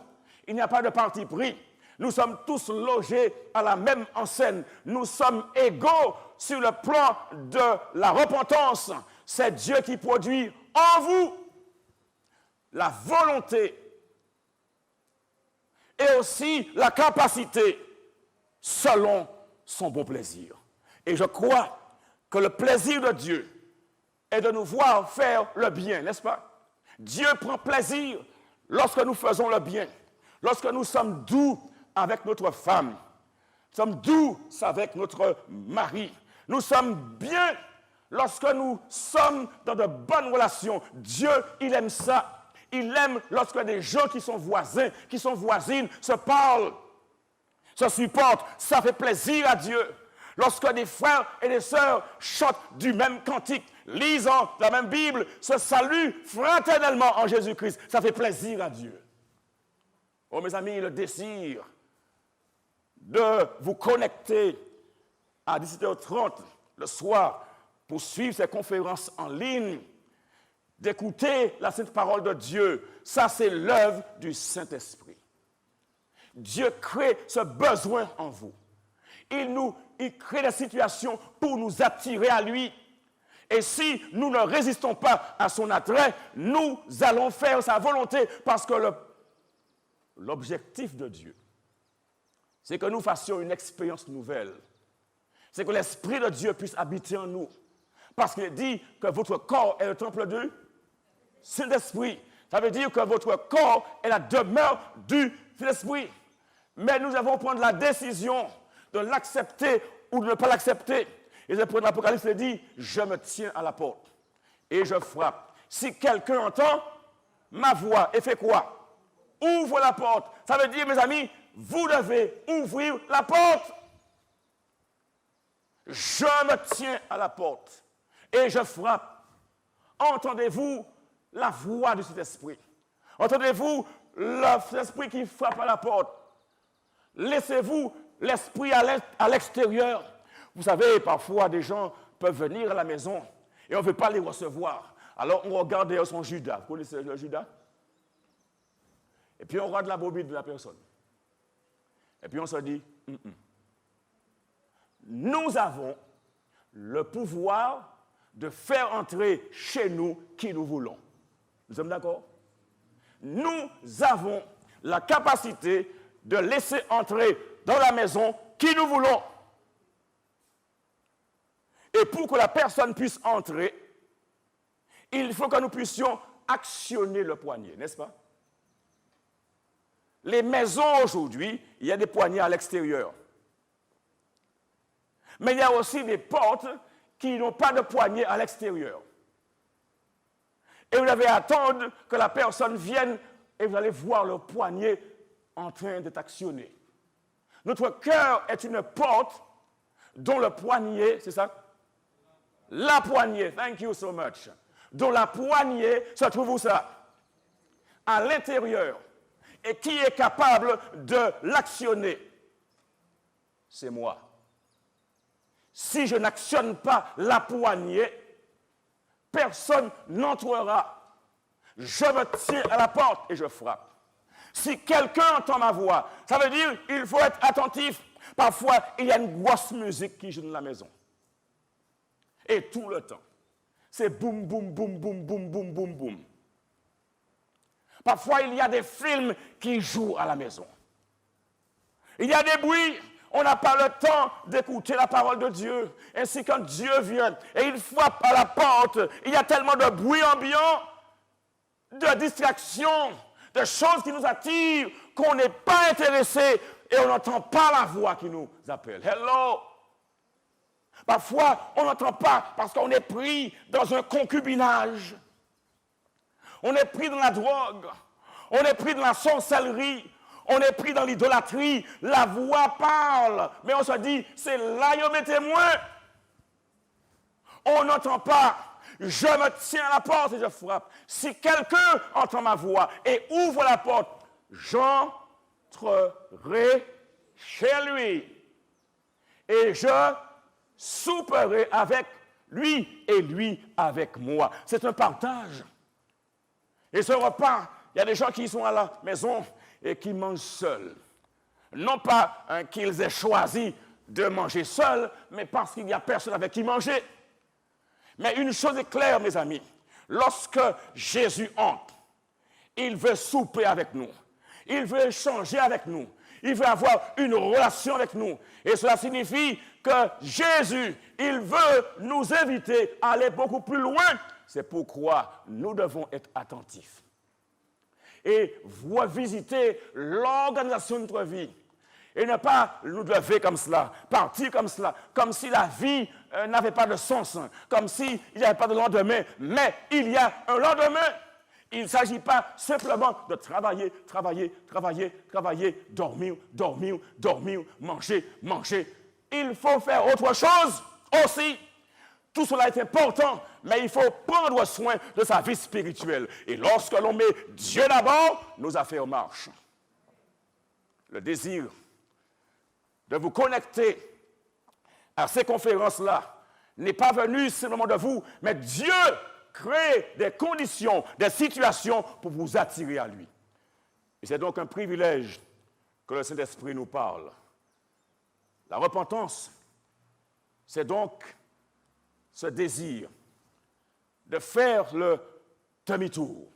il n'y a pas de parti pris. Nous sommes tous logés à la même enseigne. Nous sommes égaux sur le plan de la repentance. C'est Dieu qui produit en vous la volonté et aussi la capacité selon son bon plaisir. Et je crois que le plaisir de Dieu est de nous voir faire le bien, n'est-ce pas? Dieu prend plaisir lorsque nous faisons le bien, lorsque nous sommes doux avec notre femme, nous sommes doux avec notre mari, nous sommes bien lorsque nous sommes dans de bonnes relations. Dieu, il aime ça. Il aime lorsque des gens qui sont voisins, qui sont voisines, se parlent, se supportent. Ça fait plaisir à Dieu. Lorsque des frères et des sœurs chantent du même cantique, lisant la même Bible, se saluent fraternellement en Jésus-Christ, ça fait plaisir à Dieu. Oh mes amis, le désir de vous connecter à 17h30 le soir pour suivre ces conférences en ligne, d'écouter la sainte parole de Dieu, ça c'est l'œuvre du Saint-Esprit. Dieu crée ce besoin en vous. Il crée des situations pour nous attirer à lui. Et si nous ne résistons pas à son attrait, nous allons faire sa volonté parce que l'objectif de Dieu, c'est que nous fassions une expérience nouvelle. C'est que l'Esprit de Dieu puisse habiter en nous. Parce qu'il dit que votre corps est le temple du Saint-Esprit. Ça veut dire que votre corps est la demeure du Saint-Esprit. Mais nous devons prendre la décision de l'accepter ou de ne pas l'accepter. Et c'est pour l'Apocalypse, il dit, je me tiens à la porte et je frappe. Si quelqu'un entend ma voix et fait quoi? Ouvre la porte. Ça veut dire, mes amis, vous devez ouvrir la porte. Je me tiens à la porte et je frappe. Entendez-vous la voix de cet esprit? Entendez-vous l'esprit qui frappe à la porte. Laissez-vous l'esprit à l'extérieur. Vous savez, parfois, des gens peuvent venir à la maison et on ne veut pas les recevoir. Alors, on regarde derrière son Judas. Vous connaissez le Judas? Et puis, on regarde la bobine de la personne. Et puis, on se dit, nous avons le pouvoir de faire entrer chez nous qui nous voulons. Nous sommes d'accord? Nous avons la capacité de laisser entrer dans la maison qui nous voulons. Et pour que la personne puisse entrer, il faut que nous puissions actionner le poignet, n'est-ce pas? Les maisons aujourd'hui, il y a des poignets à l'extérieur. Mais il y a aussi des portes qui n'ont pas de poignée à l'extérieur. Et vous devez attendre que la personne vienne et vous allez voir le poignet en train d'être actionné. Notre cœur est une porte dont le poignet, c'est ça? La poignée, thank you so much. Dont la poignée se trouve où ça? À l'intérieur. Et qui est capable de l'actionner? C'est moi. Si je n'actionne pas la poignée, personne n'entrera. Je me tiens à la porte et je frappe. Si quelqu'un entend ma voix, ça veut dire qu'il faut être attentif. Parfois, il y a une grosse musique qui joue dans la maison. Et tout le temps, c'est boum, boum, boum, boum, boum, boum, boum, boum. Parfois, il y a des films qui jouent à la maison. Il y a des bruits. On n'a pas le temps d'écouter la parole de Dieu. Ainsi, quand Dieu vient et il frappe à la porte, il y a tellement de bruit ambiant, de distractions, de choses qui nous attirent, qu'on n'est pas intéressé et on n'entend pas la voix qui nous appelle. Hello! Parfois, on n'entend pas parce qu'on est pris dans un concubinage. On est pris dans la drogue. On est pris dans la sorcellerie. On est pris dans l'idolâtrie. La voix parle. Mais on se dit, c'est là, yo mettez-moi. On n'entend pas. Je me tiens à la porte et je frappe. Si quelqu'un entend ma voix et ouvre la porte, j'entrerai chez lui. Et je souperai avec lui et lui avec moi. C'est un partage. Et ce repas, il y a des gens qui sont à la maison et qui mangent seuls. Non pas qu'ils aient choisi de manger seuls, mais parce qu'il n'y a personne avec qui manger. Mais une chose est claire, mes amis. Lorsque Jésus entre, il veut souper avec nous. Il veut échanger avec nous. Il veut avoir une relation avec nous. Et cela signifie que Jésus, il veut nous inviter à aller beaucoup plus loin. C'est pourquoi nous devons être attentifs. Et visiter l'organisation de notre vie. Et ne pas nous lever comme cela, partir comme cela, comme si la vie n'avait pas de sens, comme s'il n'y avait pas de lendemain. Mais il y a un lendemain. Il ne s'agit pas simplement de travailler, dormir, manger. Il faut faire autre chose aussi. Tout cela est important, mais il faut prendre soin de sa vie spirituelle. Et lorsque l'on met Dieu d'abord, nos affaires marchent. Le désir de vous connecter à ces conférences-là n'est pas venu simplement de vous, mais Dieu crée des conditions, des situations pour vous attirer à lui. Et c'est donc un privilège que le Saint-Esprit nous parle. La repentance, c'est donc ce désir de faire le demi-tour.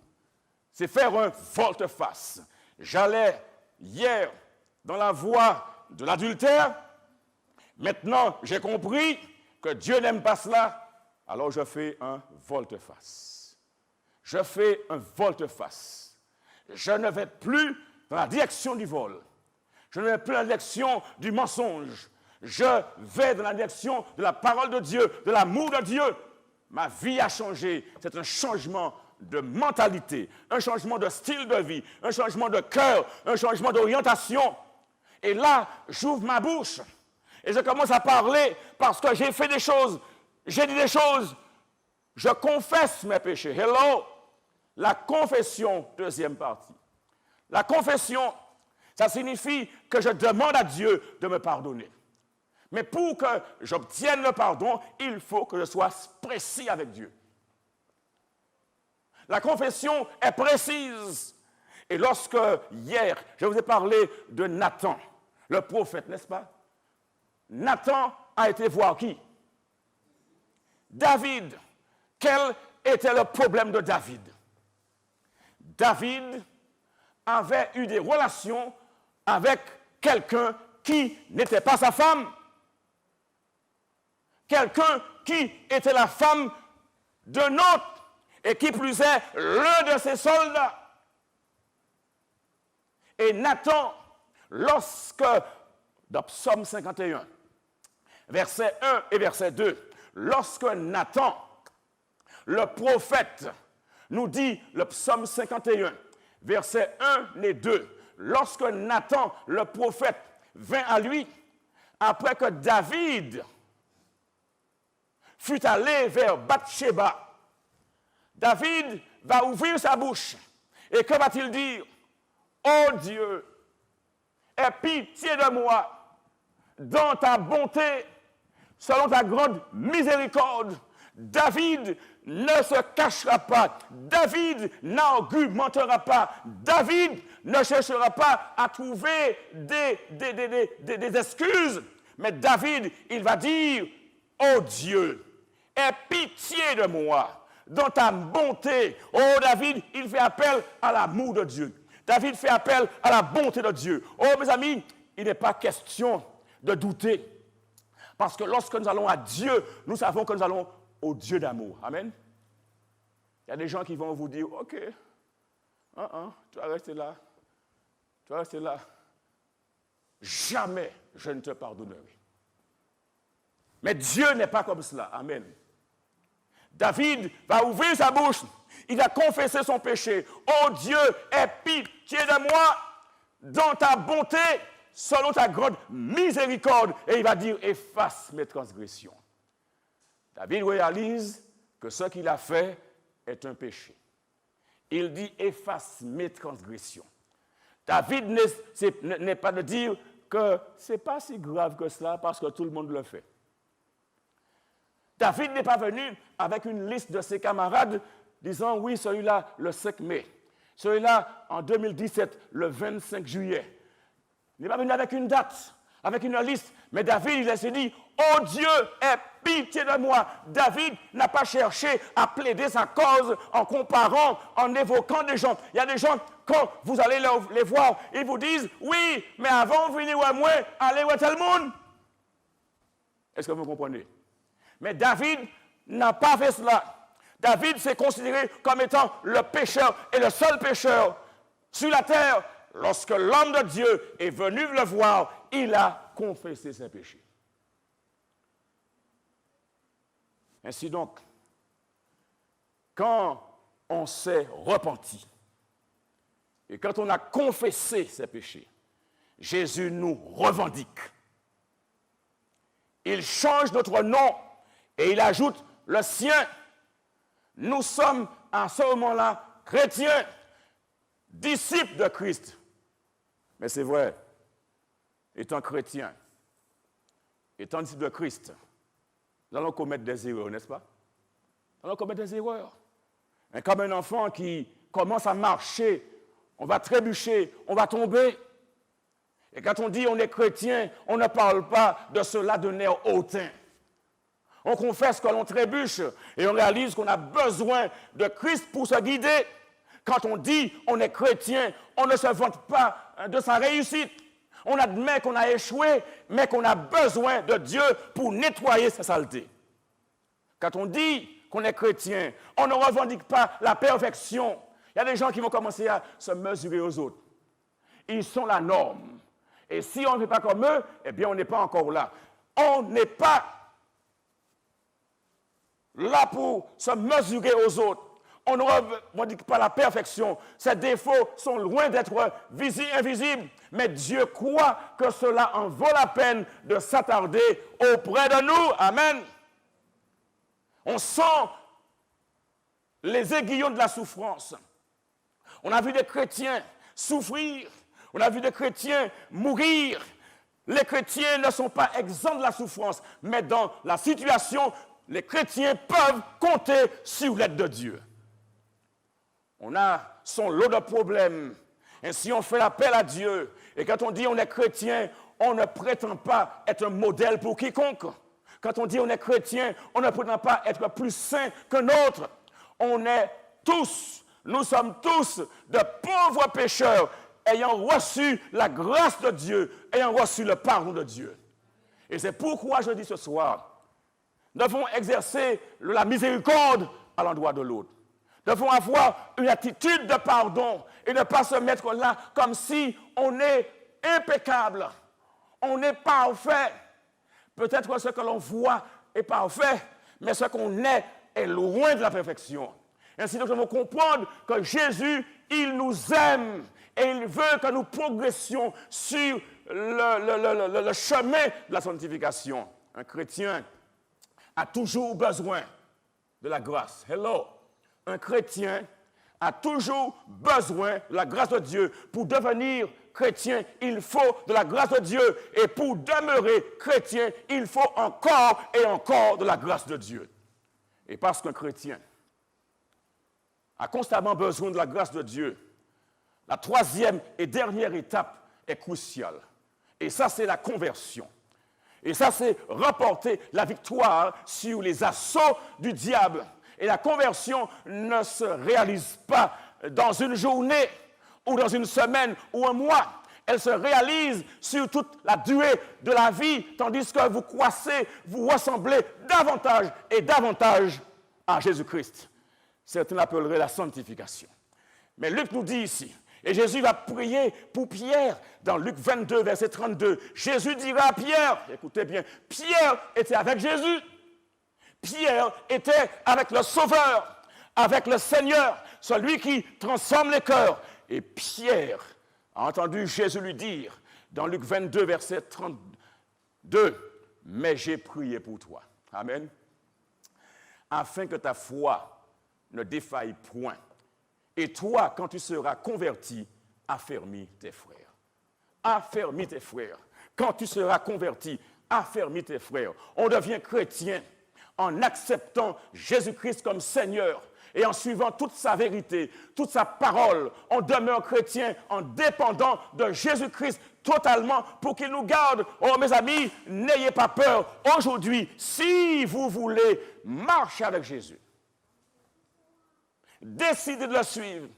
C'est faire un volte-face. J'allais hier dans la voie de l'adultère. Maintenant, j'ai compris que Dieu n'aime pas cela. Alors, je fais un volte-face. Je fais un volte-face. Je ne vais plus dans la direction du vol. Je ne vais plus dans la direction du mensonge. Je vais dans la direction de la parole de Dieu, de l'amour de Dieu. Ma vie a changé. C'est un changement de mentalité, un changement de style de vie, un changement de cœur, un changement d'orientation. Et là, j'ouvre ma bouche et je commence à parler parce que j'ai fait des choses, j'ai dit des choses. Je confesse mes péchés. Hello! La confession, deuxième partie. La confession, ça signifie que je demande à Dieu de me pardonner. Mais pour que j'obtienne le pardon, il faut que je sois précis avec Dieu. La confession est précise. Et lorsque, hier, je vous ai parlé de Nathan, le prophète, n'est-ce pas? Nathan a été voir qui? David. Quel était le problème de David? David avait eu des relations avec quelqu'un qui n'était pas sa femme. Quelqu'un qui était la femme d'un autre et qui plus est l'un de ses soldats. Et Nathan, lorsque, dans Psaume 51, verset 1 et verset 2, lorsque Nathan, le prophète, nous dit le Psaume 51, verset 1 et 2, lorsque Nathan, le prophète, vint à lui, après que David fut allé vers Bathsheba, David va ouvrir sa bouche. Et que va-t-il dire? Ô Dieu, aie pitié de moi, dans ta bonté, selon ta grande miséricorde. David ne se cachera pas. David n'argumentera pas. David ne cherchera pas à trouver des excuses. Mais David, il va dire, ô Dieu, aie pitié de moi, dans ta bonté. Oh David, il fait appel à l'amour de Dieu. David fait appel à la bonté de Dieu. Oh mes amis, il n'est pas question de douter. Parce que lorsque nous allons à Dieu, nous savons que nous allons au Dieu d'amour. Amen. Il y a des gens qui vont vous dire, ok, tu vas rester là. Tu vas rester là. Jamais je ne te pardonnerai. Mais Dieu n'est pas comme cela. Amen. David va ouvrir sa bouche. Il va confesser son péché. Oh Dieu, aie pitié de moi dans ta bonté, selon ta grande miséricorde. Et il va dire, efface mes transgressions. David réalise que ce qu'il a fait est un péché. Il dit, efface mes transgressions. David n'est pas de dire que ce n'est pas si grave que cela parce que tout le monde le fait. David n'est pas venu avec une liste de ses camarades disant, oui, celui-là, le 5 mai. Celui-là, en 2017, le 25 juillet. Il n'est pas venu avec une date, avec une liste. Mais David, il s'est dit, oh Dieu, aie pitié de moi. David n'a pas cherché à plaider sa cause en comparant, en évoquant des gens. Il y a des gens, quand vous allez les voir, ils vous disent, oui, mais avant de venir à moi, allez où tel monde. Est-ce que vous comprenez? Mais David n'a pas fait cela. David s'est considéré comme étant le pécheur et le seul pécheur sur la terre. Lorsque l'homme de Dieu est venu le voir, il a confessé ses péchés. Ainsi donc, quand on s'est repenti et quand on a confessé ses péchés, Jésus nous revendique. Il change notre nom et il ajoute le sien. Nous sommes à ce moment-là chrétiens, disciples de Christ. Mais c'est vrai, étant chrétien, étant disciple de Christ, nous allons commettre des erreurs, n'est-ce pas? Nous allons commettre des erreurs. Et comme un enfant qui commence à marcher, on va trébucher, on va tomber. Et quand on dit on est chrétien, on ne parle pas de cela de nerf hautain. On confesse que l'on trébuche et on réalise qu'on a besoin de Christ pour se guider. Quand on dit on est chrétien, on ne se vante pas de sa réussite. On admet qu'on a échoué, mais qu'on a besoin de Dieu pour nettoyer sa saleté. Quand on dit qu'on est chrétien, on ne revendique pas la perfection. Il y a des gens qui vont commencer à se mesurer aux autres. Ils sont la norme. Et si on ne fait pas comme eux, eh bien on n'est pas encore là. On n'est pas là pour se mesurer aux autres. On ne revendique pas la perfection. Ces défauts sont loin d'être invisibles. Mais Dieu croit que cela en vaut la peine de s'attarder auprès de nous. Amen. On sent les aiguillons de la souffrance. On a vu des chrétiens souffrir. On a vu des chrétiens mourir. Les chrétiens ne sont pas exempts de la souffrance, mais dans la situation, les chrétiens peuvent compter sur l'aide de Dieu. On a son lot de problèmes. Ainsi, on fait appel à Dieu. Et quand on dit on est chrétien, on ne prétend pas être un modèle pour quiconque. Quand on dit on est chrétien, on ne prétend pas être plus saint qu'un autre. Nous sommes tous de pauvres pécheurs ayant reçu la grâce de Dieu, ayant reçu le pardon de Dieu. Et c'est pourquoi je dis ce soir, nous devons exercer la miséricorde à l'endroit de l'autre. Nous devons avoir une attitude de pardon et ne pas se mettre là comme si on est impeccable, on est parfait. Peut-être que ce que l'on voit est parfait, mais ce qu'on est loin de la perfection. Ainsi, nous devons comprendre que Jésus, il nous aime et il veut que nous progressions sur le chemin de la sanctification. Un chrétien a toujours besoin de la grâce. Hello! Un chrétien a toujours besoin de la grâce de Dieu. Pour devenir chrétien, il faut de la grâce de Dieu. Et pour demeurer chrétien, il faut encore et encore de la grâce de Dieu. Et parce qu'un chrétien a constamment besoin de la grâce de Dieu, la troisième et dernière étape est cruciale. Et ça, c'est la conversion. Et ça, c'est remporter la victoire sur les assauts du diable. Et la conversion ne se réalise pas dans une journée ou dans une semaine ou un mois. Elle se réalise sur toute la durée de la vie, tandis que vous croissez, vous ressemblez davantage et davantage à Jésus-Christ. Certains l'appelleraient la sanctification. Mais Luc nous dit ici, et Jésus va prier pour Pierre dans Luc 22, verset 32. Jésus dira à Pierre, écoutez bien, Pierre était avec Jésus. Pierre était avec le Sauveur, avec le Seigneur, celui qui transforme les cœurs. Et Pierre a entendu Jésus lui dire, dans Luc 22, verset 32, « Mais j'ai prié pour toi. » Amen. Afin que ta foi ne défaille point. Et toi, quand tu seras converti, affermis tes frères. Affermis tes frères. Quand tu seras converti, affermis tes frères. On devient chrétien en acceptant Jésus-Christ comme Seigneur et en suivant toute sa vérité, toute sa parole. On demeure chrétien en dépendant de Jésus-Christ totalement pour qu'il nous garde. Oh mes amis, n'ayez pas peur. Aujourd'hui, si vous voulez marcher avec Jésus, décidez de le suivre.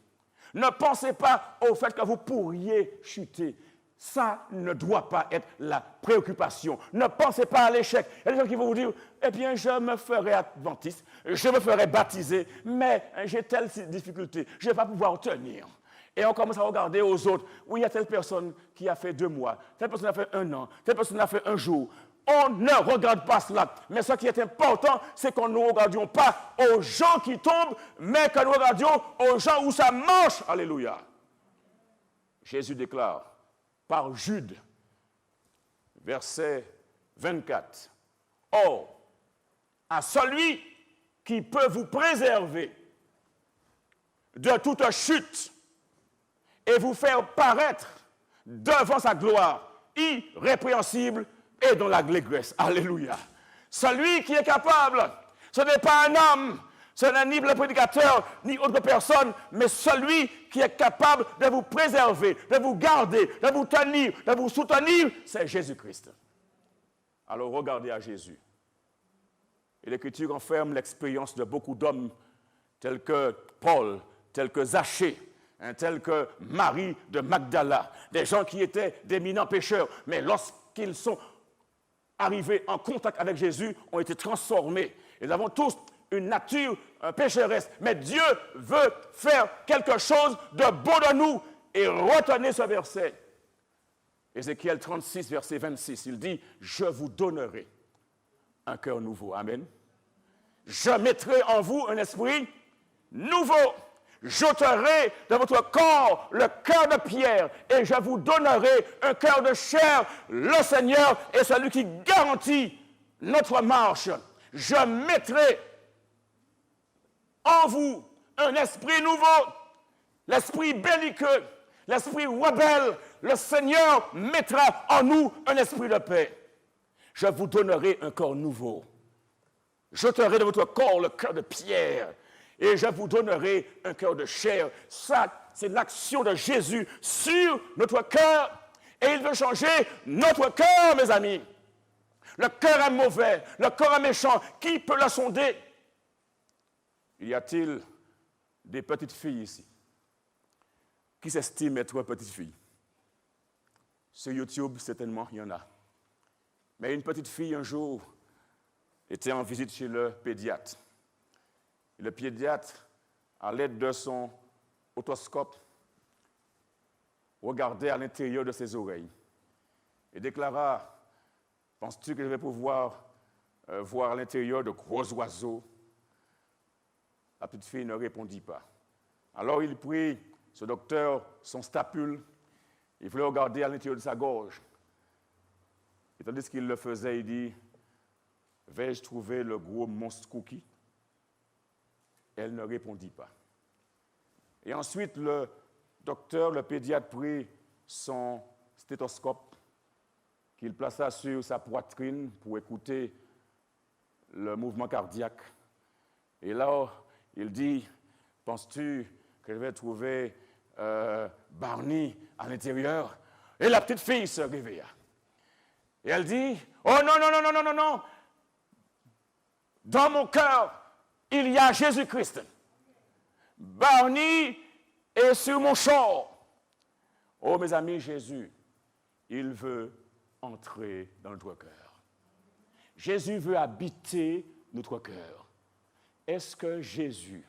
Ne pensez pas au fait que vous pourriez chuter. Ça ne doit pas être la préoccupation. Ne pensez pas à l'échec. Il y a des gens qui vont vous dire, eh bien, je me ferai adventiste, je me ferai baptiser, mais j'ai telle difficulté, je ne vais pas pouvoir tenir. Et on commence à regarder aux autres. Oui, il y a telle personne qui a fait 2 mois, telle personne a fait 1 an, telle personne a fait 1 jour. On ne regarde pas cela. Mais ce qui est important, c'est qu'on ne regardions pas aux gens qui tombent, mais que nous regardions aux gens où ça marche. Alléluia. Jésus déclare par Jude, verset 24. « Or, à celui qui peut vous préserver de toute chute et vous faire paraître devant sa gloire irrépréhensible et dans l'allégresse. » Alléluia. Celui qui est capable, ce n'est pas un homme, ce n'est ni le prédicateur, ni autre personne, mais celui qui est capable de vous préserver, de vous garder, de vous tenir, de vous soutenir, c'est Jésus-Christ. Alors regardez à Jésus. Et l'Écriture renferme l'expérience de beaucoup d'hommes tels que Paul, tels que Zachée, tels que Marie de Magdala, des gens qui étaient d'éminents pécheurs, mais lorsqu'ils sont arrivés en contact avec Jésus, ont été transformés. Et nous avons tous une nature pécheresse, mais Dieu veut faire quelque chose de bon de nous. Et retenez ce verset. Ézéchiel 36, verset 26, il dit, « Je vous donnerai un cœur nouveau. » Amen. « Je mettrai en vous un esprit nouveau. J'ôterai de votre corps le cœur de pierre et je vous donnerai un cœur de chair. Le Seigneur est celui qui garantit notre marche. Je mettrai en vous un esprit nouveau, l'esprit belliqueux, l'esprit rebelle, le Seigneur mettra en nous un esprit de paix. Je vous donnerai un corps nouveau. J'ôterai de votre corps le cœur de pierre et je vous donnerai un cœur de chair. Ça, c'est l'action de Jésus sur notre cœur. Et il veut changer notre cœur, mes amis. Le cœur est mauvais, le cœur est méchant. Qui peut le sonder? Y a-t-il des petites filles ici qui s'estiment être petites filles? Sur YouTube, certainement, il y en a. Mais une petite fille, un jour, était en visite chez le pédiatre. Et le pédiatre, à l'aide de son otoscope, regardait à l'intérieur de ses oreilles et déclara, « Penses-tu que je vais pouvoir voir à l'intérieur de gros oiseaux ?» La petite fille ne répondit pas. Alors il prit, ce docteur, son stapule, il voulait regarder à l'intérieur de sa gorge. Et tandis qu'il le faisait, il dit, « Vais-je trouver le gros monstre cookie ?» Elle ne répondit pas. Et ensuite, le docteur, le pédiatre, prit son stéthoscope qu'il plaça sur sa poitrine pour écouter le mouvement cardiaque. Et là, il dit, « Penses-tu que je vais trouver Barney à l'intérieur ?» Et la petite fille se réveilla. Et elle dit, « Oh non, non, non, non, non, non, non. Dans mon cœur, il y a Jésus-Christ. Barney est sur mon char. » Oh, mes amis, Jésus, il veut entrer dans notre cœur. Jésus veut habiter notre cœur. Est-ce que Jésus,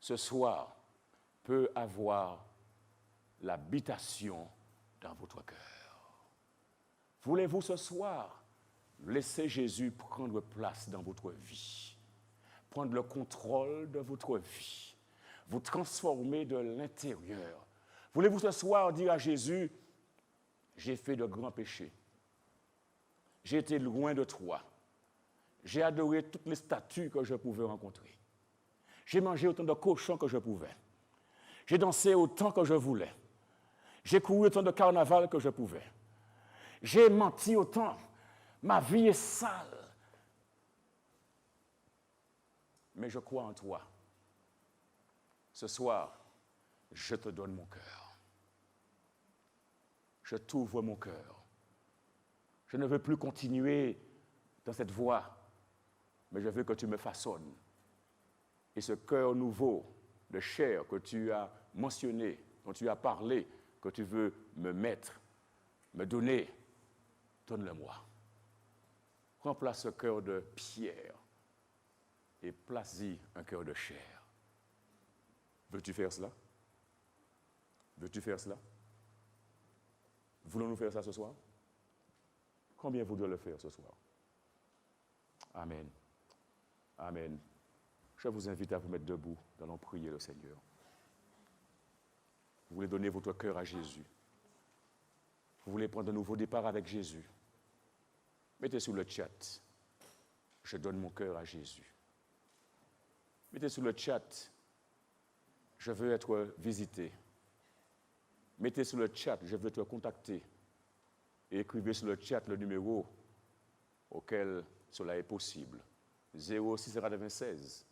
ce soir, peut avoir l'habitation dans votre cœur? Voulez-vous ce soir laisser Jésus prendre place dans votre vie, prendre le contrôle de votre vie, vous transformer de l'intérieur? Voulez-vous ce soir dire à Jésus, j'ai fait de grands péchés, j'ai été loin de toi, j'ai adoré toutes les statues que je pouvais rencontrer, j'ai mangé autant de cochons que je pouvais, j'ai dansé autant que je voulais, j'ai couru autant de carnaval que je pouvais, j'ai menti autant, ma vie est sale, mais je crois en toi. Ce soir, je te donne mon cœur. Je t'ouvre mon cœur. Je ne veux plus continuer dans cette voie, mais je veux que tu me façonnes. Et ce cœur nouveau de chair que tu as mentionné, dont tu as parlé, que tu veux me mettre, me donner, donne-le-moi. Remplace ce cœur de pierre et place-y un cœur de chair. Veux-tu faire cela? Veux-tu faire cela? Voulons-nous faire ça ce soir? Combien voudrait le faire ce soir? Amen. Amen. Je vous invite à vous mettre debout. Nous allons prier le Seigneur. Vous voulez donner votre cœur à Jésus. Vous voulez prendre un nouveau départ avec Jésus. Mettez sur le chat, je donne mon cœur à Jésus. Mettez sur le chat, je veux être visité. Mettez sur le chat, je veux te contacter. Et écrivez sur le chat le numéro auquel cela est possible. 0696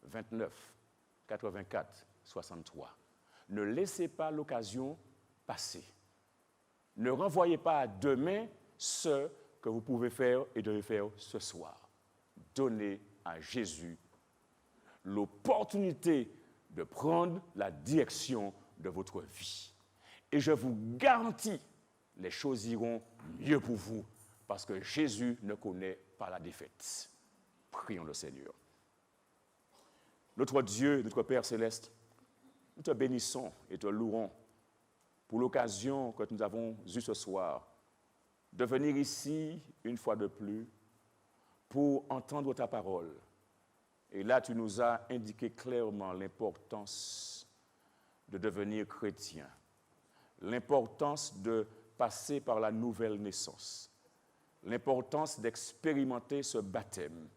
29 84 63. Ne laissez pas l'occasion passer. Ne renvoyez pas à demain ce que vous pouvez faire et devez faire ce soir. Donnez à Jésus l'opportunité de prendre la direction de votre vie. Et je vous garantis, les choses iront mieux pour vous parce que Jésus ne connaît pas la défaite. Prions le Seigneur. Notre Dieu, notre Père céleste, nous te bénissons et te louons pour l'occasion que nous avons eue ce soir de venir ici une fois de plus pour entendre ta parole. Et là, tu nous as indiqué clairement l'importance de devenir chrétien, l'importance de passer par la nouvelle naissance, l'importance d'expérimenter ce baptême,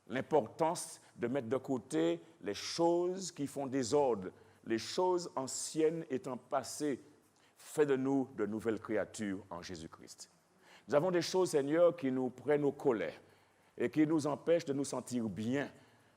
l'importance de mettre de côté les choses qui font désordre, les choses anciennes étant passées, fais de nous de nouvelles créatures en Jésus-Christ. Nous avons des choses, Seigneur, qui nous prennent au collet et qui nous empêchent de nous sentir bien.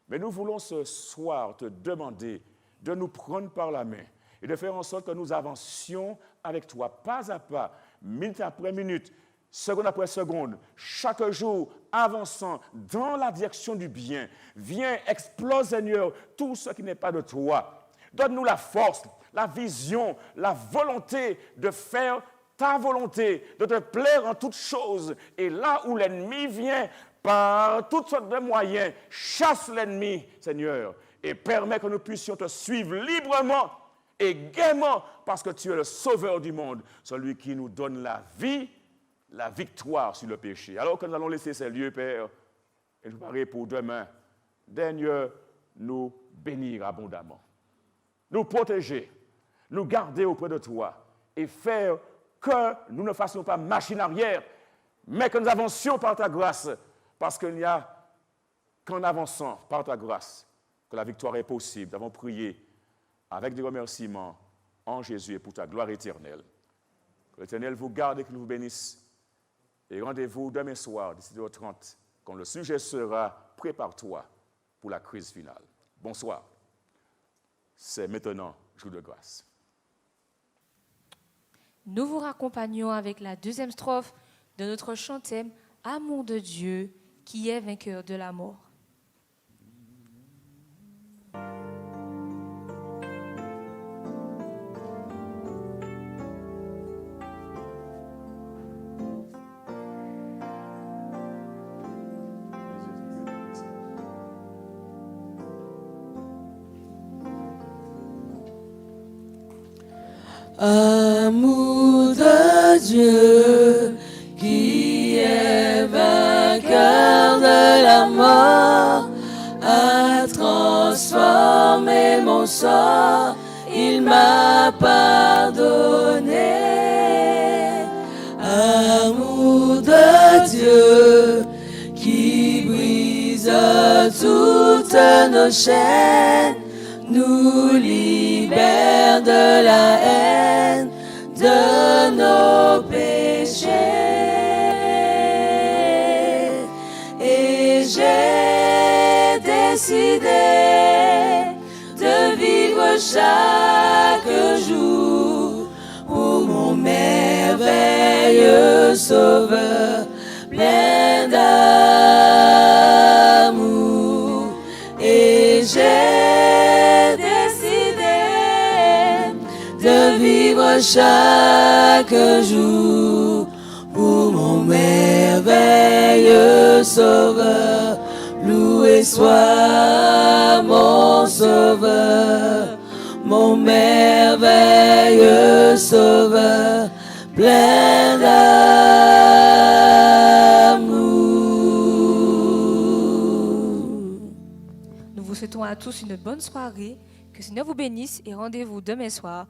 Mais nous voulons ce soir te demander de nous prendre par la main et de faire en sorte que nous avancions avec toi, pas à pas, minute après minute, seconde après seconde, chaque jour, avançant dans la direction du bien. Viens, explose, Seigneur, tout ce qui n'est pas de toi. Donne-nous la force, la vision, la volonté de faire ta volonté, de te plaire en toutes choses. Et là où l'ennemi vient, par toutes sortes de moyens, chasse l'ennemi, Seigneur, et permets que nous puissions te suivre librement et gaiement, parce que tu es le sauveur du monde, celui qui nous donne la vie, la victoire sur le péché. Alors que nous allons laisser ces lieux, Père, et nous préparer pour demain, daigne nous bénir abondamment, nous protéger, nous garder auprès de toi et faire que nous ne fassions pas machine arrière, mais que nous avancions par ta grâce, parce qu'il n'y a qu'en avançant par ta grâce que la victoire est possible. Nous avons prié avec des remerciements en Jésus et pour ta gloire éternelle. Que l'Éternel vous garde et qu'il vous bénisse. Et rendez-vous demain soir, 17h30, quand le sujet sera « Prépare-toi pour la crise finale ». Bonsoir. C'est maintenant jour de grâce. Nous vous raccompagnons avec la deuxième strophe de notre chant-thème « Amour de Dieu qui est vainqueur de la mort ». Amour de Dieu qui est vainqueur de la mort a transformé mon sort, il m'a pardonné. Amour de Dieu qui brise toutes nos chaînes, nous libère de la haine, de nos péchés. Et j'ai décidé de vivre chaque jour pour mon merveilleux Sauveur, plein d'amour. Et j'ai décidé de vivre chaque jour pour mon merveilleux Sauveur. Loué soit mon Sauveur, mon merveilleux Sauveur, plein d'amour. Nous vous souhaitons à tous une bonne soirée, que le Seigneur vous bénisse et rendez-vous demain soir